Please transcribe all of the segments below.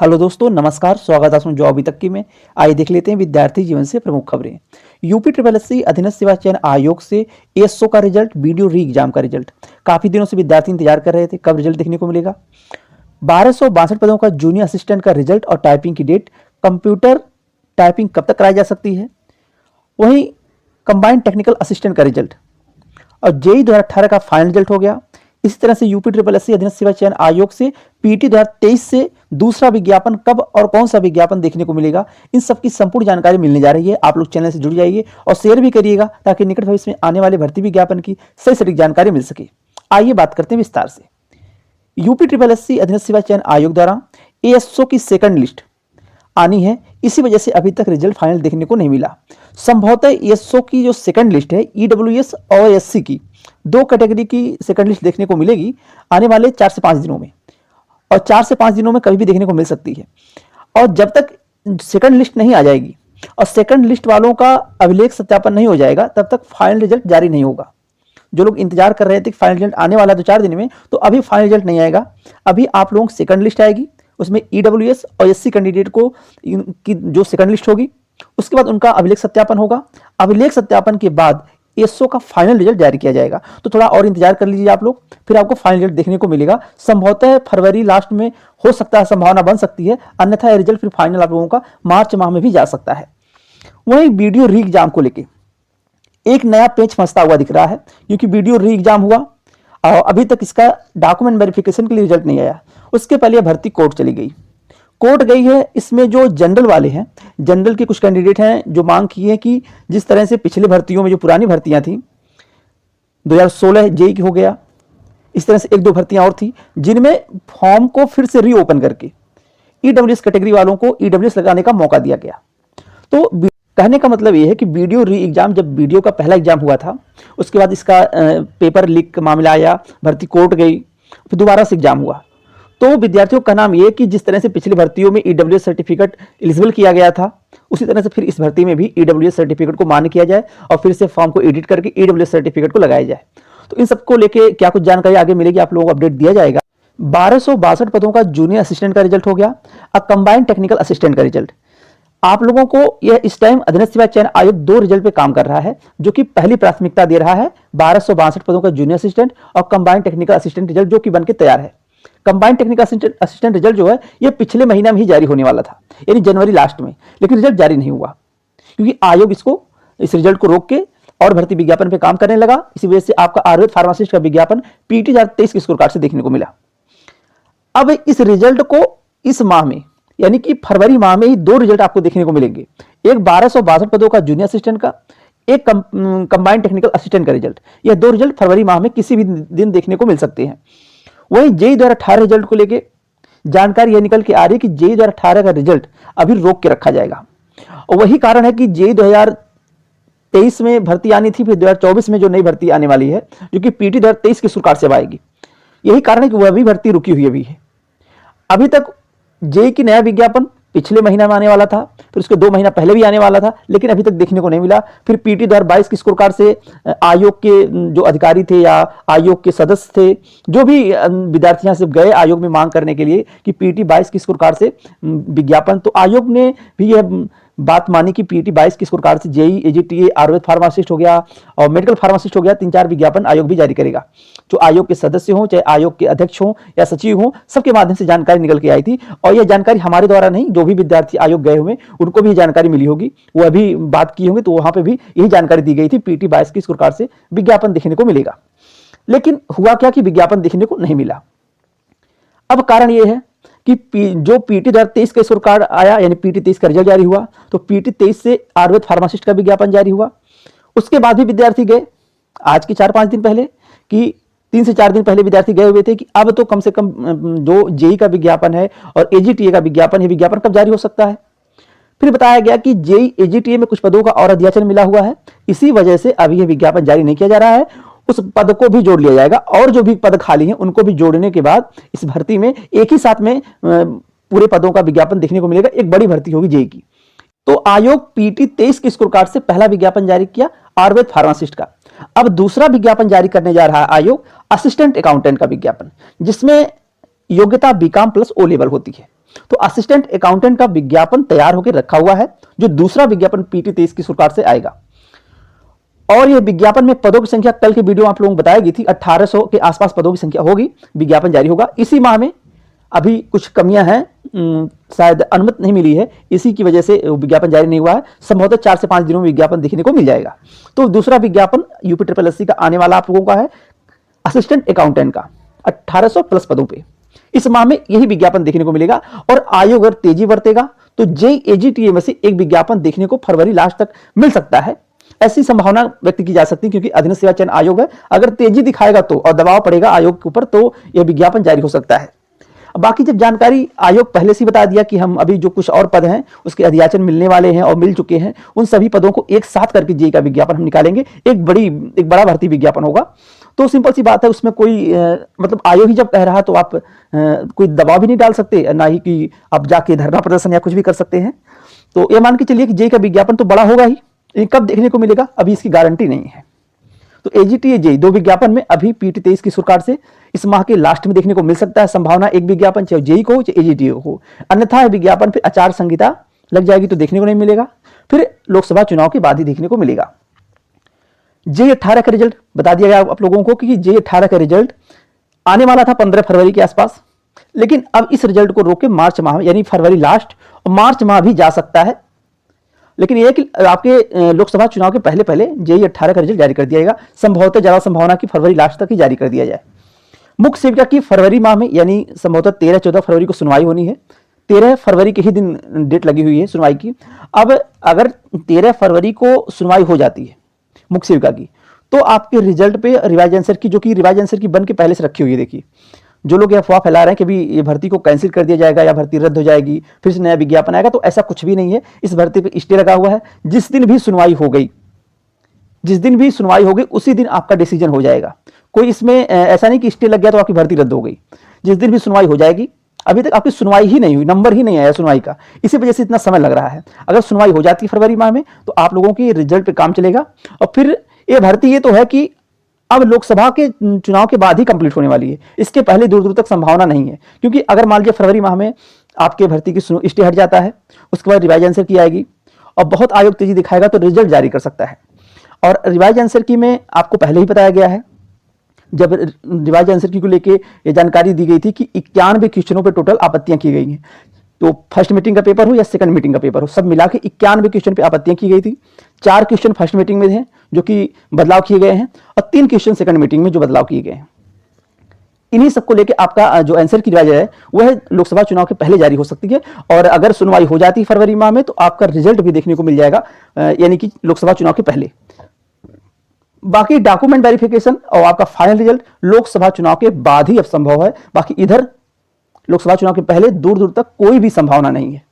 Hello दोस्तों, नमस्कार। स्वागत है आपका जॉब अभी तक की में। आइए देख लेते हैं विद्यार्थी जीवन से प्रमुख खबरें। यूपी ट्रिपल एस सी अधीनस्थ सेवा चयन आयोग से एएसओ का रिजल्ट, वीडियो री एग्जाम का रिजल्ट काफी दिनों से विद्यार्थी इंतजार कर रहे थे, कब रिजल्ट देखने को मिलेगा। 1262 पदों का जूनियर असिस्टेंट का रिजल्ट और टाइपिंग की डेट, कंप्यूटर टाइपिंग कब तक कराई जा सकती है। वहीं कंबाइंड टेक्निकल असिस्टेंट का रिजल्ट और जेई 2018 का फाइनल रिजल्ट हो गया। इसी तरह से यूपी ट्रिपल एस सी अधीनस्थ सेवा चयन आयोग से पीटी 2023 से दूसरा विज्ञापन कब और कौन सा विज्ञापन देखने को मिलेगा, इन सब की संपूर्ण जानकारी मिलने जा रही है। आप लोग चैनल से जुड़ जाइए और शेयर भी करिएगा ताकि निकट भविष्य में आने वाले भर्ती विज्ञापन की सही सटीक जानकारी मिल सके। आइए बात करते हैं विस्तार से। यूपी ट्रिपल एस सी अधीनस्थ सेवा चयन आयोग द्वारा एएसओ की सेकंड लिस्ट आनी है, इसी वजह से अभी तक रिजल्ट फाइनल देखने को नहीं मिला। संभवतः एएसओ की जो सेकंड लिस्ट है, ईडब्ल्यूएस और एससी की दो कैटेगरी की सेकंड लिस्ट देखने को मिलेगी आने वाले 4 से 5 दिनों में, और 4 से 5 दिनों में कभी भी देखने को मिल सकती है। और जब तक सेकंड लिस्ट नहीं आ जाएगी और सेकंड लिस्ट वालों का अभिलेख सत्यापन नहीं हो जाएगा, तब तक फाइनल रिजल्ट जारी नहीं होगा। जो लोग इंतजार कर रहे थे कि फाइनल रिजल्ट आने वाला 2-4 दिन में, तो अभी फाइनल रिजल्ट नहीं आएगा। अभी आप लोगों की सेकंड लिस्ट आएगी, उसमें ईडब्ल्यूएस और एससी कैंडिडेट को की जो सेकंड लिस्ट होगी, उसके बाद उनका अभिलेख सत्यापन होगा। अभिलेख सत्यापन के बाद एसओ का फाइनल रिजल्ट जारी किया जाएगा। तो थोड़ा और इंतजार कर लीजिए आप लोग, फिर आपको फाइनल रिजल्ट देखने को मिलेगा। संभवतः फरवरी लास्ट में हो सकता है, संभावना बन सकती है, अन्यथा रिजल्ट फिर फाइनल आप लोगों का मार्च माह में भी जा सकता है। वहीं वीडियो री एग्जाम को लेकर एक नया पेच फंसता हुआ दिख रहा है, क्योंकि वीडियो री एग्जाम हुआ और अभी तक इसका डॉक्यूमेंट वेरिफिकेशन के लिए रिजल्ट नहीं आया। उसके पहले भर्ती कोर्ट चली गई, कोर्ट गई है। इसमें जो जनरल वाले हैं, जनरल के कुछ कैंडिडेट हैं जो मांग की है कि जिस तरह से पिछले भर्तियों में जो पुरानी भर्तियां थी, 2016 जेई की हो गया, इस तरह से 1-2 भर्तियां और थी जिनमें फॉर्म को फिर से रीओपन करके ईडब्ल्यूएस कैटेगरी वालों को ईडब्ल्यूएस लगाने का मौका दिया गया। तो कहने का मतलब यह है कि वीडियो री एग्जाम, जब वीडियो का पहला एग्जाम हुआ था, उसके बाद इसका पेपर लीक का मामला आया, भर्ती कोर्ट गई, फिर दोबारा से एग्जाम हुआ। तो विद्यार्थियों का नाम यह कि जिस तरह से पिछली भर्तियों में ईडब्ल्यूएस सर्टिफिकेट एलिजिबल किया गया था, उसी तरह से फिर इस भर्ती में भी ईडब्ल्यूएस सर्टिफिकेट को मान्य किया जाए और फिर से फॉर्म को एडिट करके ईडब्ल्यूएस सर्टिफिकेट को लगाया जाए। तो इन सबको लेके क्या कुछ जानकारी आगे मिलेगी, आप लोगों को अपडेट दिया जाएगा। 1262 पदों का जूनियर असिस्टेंट का रिजल्ट हो गया। अब कंबाइंड टेक्निकल असिस्टेंट का रिजल्ट आप लोगों को, यह इस टाइम अधीनस्थ सेवा चयन आयोग 2 रिजल्ट पे काम कर रहा है, जो कि पहली प्राथमिकता दे रहा है 1262 पदों का जूनियर असिस्टेंट और कंबाइंड टेक्निकल असिस्टेंट रिजल्ट, जो कि बनके तैयार है। कंबाइंड टेक्निकल असिस्टेंट रिजल्ट जो है, ये पिछले महीना में ही जारी होने वाला था, यानी जनवरी लास्ट में, लेकिन रिजल्ट जारी नहीं हुआ क्योंकि आयोग इस रिजल्ट को रोक के और भर्ती विज्ञापन पे काम करने लगा। इसी वजह से आपका आयुर्वेद फार्मासिस्ट का विज्ञापन पीटी 2023 के स्कोर कार्ड से देखने को मिला। अब इस रिजल्ट को इस माह में, यानी कि फरवरी माह में ही 2 रिजल्ट आपको देखने को मिलेंगे। एक 1262 पदों का जूनियर असिस्टेंट का, एक कंबाइंड टेक्निकल असिस्टेंट का रिजल्ट। यह 2 रिजल्ट फरवरी माह में किसी भी दिन देखने को मिल सकते हैं। वहीं जेई 2018 रिजल्ट को लेके जानकारी यह निकल के आ रही है कि जेई 2018 का रिजल्ट अभी रोक के रखा जाएगा, और वही कारण है कि जेई 2023 में भर्ती आनी थी, फिर 2024 में जो नई भर्ती आने वाली है, जो कि पीटी 2023 की सरकार से आएगी, यही कारण है कि वह भी भर्ती रुकी हुई अभी है। अभी तक जेई की नया विज्ञापन पिछले महीना में आने वाला था, फिर उसके 2 महीना पहले भी आने वाला था, लेकिन अभी तक देखने को नहीं मिला। फिर पीटी 2022 की स्कोर कार्ड से आयोग के जो अधिकारी थे या आयोग के सदस्य थे, जो भी विद्यार्थी यहाँ से गए आयोग में मांग करने के लिए कि पीटी 22 की स्कोर कार्ड से विज्ञापन, तो आयोग ने भी यह बात मानी कि पीटी 22 की स्कोर कार्ड से जेई, एजीटीए, आयुर्वेद फार्मासिस्ट हो गया और मेडिकल फार्मासिस्ट हो गया, 3-4 विज्ञापन आयोग भी जारी करेगा। जो आयोग के सदस्य हों, चाहे आयोग के अध्यक्ष हों या सचिव हों, सबके माध्यम से जानकारी निकल के आई थी। और यह जानकारी हमारे द्वारा नहीं, जो भी विद्यार्थी आयोग गए हुए उनको भी जानकारी मिली होगी, वो अभी बात की होंगे, तो वहां पर भी यही जानकारी दी गई थी, पीटी 22 की स्कोर कार्ड से विज्ञापन देखने को मिलेगा। लेकिन हुआ क्या कि विज्ञापन देखने को नहीं मिला। अब कारण यह है कि जो पीटी 2023 का स्कोर कार्ड आया, यानी पीटी 23 का रिजल्ट जारी हुआ, तो पीटी 23 से आयुर्वेद फार्मासिस्ट का विज्ञापन जारी हुआ। उसके बाद भी विद्यार्थी गए, आज के 4-5 दिन पहले, कि 3 से 4 दिन पहले विद्यार्थी गए हुए थे कि अब तो कम से कम जो जेई का विज्ञापन है और एजीटीए का विज्ञापन है, विज्ञापन कब जारी हो सकता है। फिर बताया गया कि जेई एजीटीए में कुछ पदों का और अध्याचन मिला हुआ है, इसी वजह से अभी यह विज्ञापन जारी नहीं किया जा रहा है। उस पद को भी जोड़ लिया जाएगा और जो भी पद खाली हैं उनको भी जोड़ने के बाद इस भर्ती में एक ही साथ में पूरे पदों का विज्ञापन देखने को मिलेगा। एक बड़ी भर्ती होगी जेई की। तो आयोग पीटी 23 के स्कोर कार्ड से पहला विज्ञापन जारी किया आयुर्वेद फार्मासिस्ट का। अब दूसरा विज्ञापन जारी करने जा रहा है आयोग असिस्टेंट अकाउंटेंट का विज्ञापन, जिसमें योग्यता बीकॉम प्लस ओ लेवल होती है। तो असिस्टेंट अकाउंटेंट का विज्ञापन तैयार होकर रखा हुआ है, जो दूसरा विज्ञापन पीटी 23 की सरकार से आएगा। और ये विज्ञापन में पदों की संख्या कल की वीडियो आप लोगों को बताई गई थी, 1800 के आसपास पदों की संख्या होगी। विज्ञापन जारी होगा इसी माह में। अभी कुछ कमियां हैं, शायद अनुमति नहीं मिली है, इसी की वजह से विज्ञापन जारी नहीं हुआ है। संभवतः 4 से 5 दिनों में विज्ञापन देखने को मिल जाएगा। तो दूसरा विज्ञापन यूपी का आने वाला आप लोगों का है असिस्टेंट अकाउंटेंट का 1800 प्लस पदों पे। इस माह में यही विज्ञापन देखने को मिलेगा। और आयोग अगर तेजी बरतेगा तो JEE-AGTA में से एक विज्ञापन देखने को फरवरी लास्ट तक मिल सकता है, ऐसी संभावना व्यक्त की जा सकती है। क्योंकि अधीनस्थ सेवा चयन आयोग है, अगर तेजी दिखाएगा तो और दबाव पड़ेगा आयोग के ऊपर तो यह विज्ञापन जारी हो सकता है। बाकी जब जानकारी आयोग पहले से बता दिया कि हम अभी जो कुछ और पद हैं उसके अधियाचन मिलने वाले हैं और मिल चुके हैं, उन सभी पदों को एक साथ करके जेई का विज्ञापन हम निकालेंगे। एक बड़ा भर्ती विज्ञापन होगा। तो सिंपल सी बात है, उसमें कोई मतलब आयोग ही जब कह रहा तो आप कोई दबाव भी नहीं डाल सकते, ना ही कि आप जाके धरना प्रदर्शन या कुछ भी कर सकते हैं। तो ये मान के चलिए कि जेई का विज्ञापन तो बड़ा होगा ही, कब देखने को मिलेगा अभी इसकी गारंटी नहीं है। तो AGTA जेई 2 विज्ञापन में अभी पीटी 23 की सरकार से इस माह के लास्ट में देखने को मिल सकता है संभावना। एक विज्ञापन चाहे जेई को हो चाहे AGTA हो, अन्यथा विज्ञापन फिर आचार संहिता लग जाएगी तो देखने को नहीं मिलेगा, फिर लोकसभा चुनाव के बाद ही देखने को मिलेगा। JEE 18 का रिजल्ट बता दिया गया आप लोगों को कि JEE 18 का रिजल्ट आने वाला था 15 फरवरी के आसपास, लेकिन अब इस रिजल्ट को रोक के मार्च माह यानी फरवरी लास्ट और मार्च माह भी जा सकता है। लेकिन यह कि आपके लोकसभा चुनाव के पहले पहले JEE 18 का रिजल्ट जारी कर दिया जाएगा। संभवतः ज्यादा संभावना की फरवरी लास्ट तक ही जारी कर दिया जाए। मुख्य सेविका की फरवरी माह में यानी संभवतः 13-14 फरवरी को सुनवाई होनी है। 13 फरवरी के ही दिन डेट लगी हुई है सुनवाई की। अब अगर 13 फरवरी को सुनवाई हो जाती है मुख्य सेविका की, तो आपके रिजल्ट पे रिवाइज आंसर की, जो कि रिवाइज आंसर की बन के पहले से रखी हुई है। देखिए जो लोग अफवाह फैला रहे हैं कि भी ये भर्ती को कैंसिल कर दिया जाएगा या भर्ती रद्द हो जाएगी फिर से नया विज्ञापन आएगा, तो ऐसा कुछ भी नहीं है। इस भर्ती पे स्टे लगा हुआ है। जिस दिन भी सुनवाई हो गई उसी दिन आपका डिसीजन हो जाएगा। कोई इसमें ऐसा नहीं कि स्टे लग गया तो आपकी भर्ती रद्द हो गई। जिस दिन भी सुनवाई हो जाएगी, अभी तक आपकी सुनवाई ही नहीं हुई, नंबर ही नहीं आया सुनवाई का, इसी वजह से इतना समय लग रहा है। अगर सुनवाई हो जाती है फरवरी माह में तो आप लोगों की रिजल्ट पे काम चलेगा। और फिर ये भर्ती ये तो है कि अब लोकसभा के चुनाव के बाद ही कंप्लीट होने वाली है, इसके पहले दूर दूर तक संभावना नहीं है। क्योंकि अगर मान लीजिए फरवरी माह में आपके भर्ती की स्टे हट जाता है, उसके बाद रिवाइज आंसर की आएगी और बहुत आयोग तेजी दिखाएगा तो रिजल्ट जारी कर सकता है। और रिवाइज आंसर की में आपको पहले ही बताया गया है, जब रिवाइज आंसर की को लेके ये जानकारी दी गई थी कि 91 क्वेश्चनों पे टोटल आपत्तियां की गई हैं। तो फर्स्ट मीटिंग का पेपर हो या सेकंड मीटिंग का पेपर हो, सब मिला के 91 क्वेश्चन पे आपत्तियां की गई थी। 4 क्वेश्चन फर्स्ट मीटिंग में थे जो कि बदलाव किए गए हैं और 3 क्वेश्चन सेकंड मीटिंग में जो बदलाव किए गए हैं। इन्हीं सबको लेके आपका जो आंसर की रिवाइज है वह लोकसभा चुनाव के पहले जारी हो सकती है। और अगर सुनवाई हो जाती है फरवरी माह में तो आपका रिजल्ट भी देखने को मिल जाएगा, यानी कि लोकसभा चुनाव के पहले। बाकी डॉक्यूमेंट वेरिफिकेशन और आपका फाइनल रिजल्ट लोकसभा चुनाव के बाद ही अब संभव है। बाकी इधर लोकसभा चुनाव के पहले दूर दूर तक कोई भी संभावना नहीं है।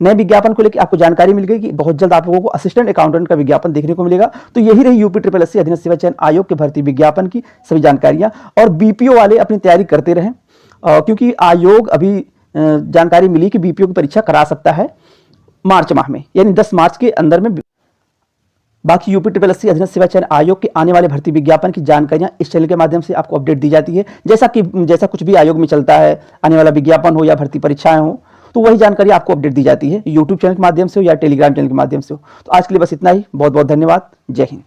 नए विज्ञापन को लेकर आपको जानकारी मिल गई कि बहुत जल्द आप लोगों को असिस्टेंट अकाउंटेंट का विज्ञापन देखने को मिलेगा। तो यही रही UPSSC अधीनस्थ सेवा चयन आयोग के भर्ती विज्ञापन की सभी जानकारियां। और BPO वाले अपनी तैयारी करते रहें, क्योंकि आयोग अभी जानकारी मिली कि BPO की परीक्षा करा सकता है मार्च माह में, यानी 10 मार्च के अंदर में। बाकी UPSSC अधीनस्थ सेवा चयन आयोग के आने वाले भर्ती विज्ञापन की जानकारियां इस चैनल के माध्यम से आपको अपडेट दी जाती है। जैसा कुछ भी आयोग में चलता है, आने वाला विज्ञापन हो या भर्ती परीक्षाएं हो, तो वही जानकारी आपको अपडेट दी जाती है यूट्यूब चैनल के माध्यम से हो या टेलीग्राम चैनल के माध्यम से हो। तो आज के लिए बस इतना ही। बहुत बहुत धन्यवाद। जय हिंद।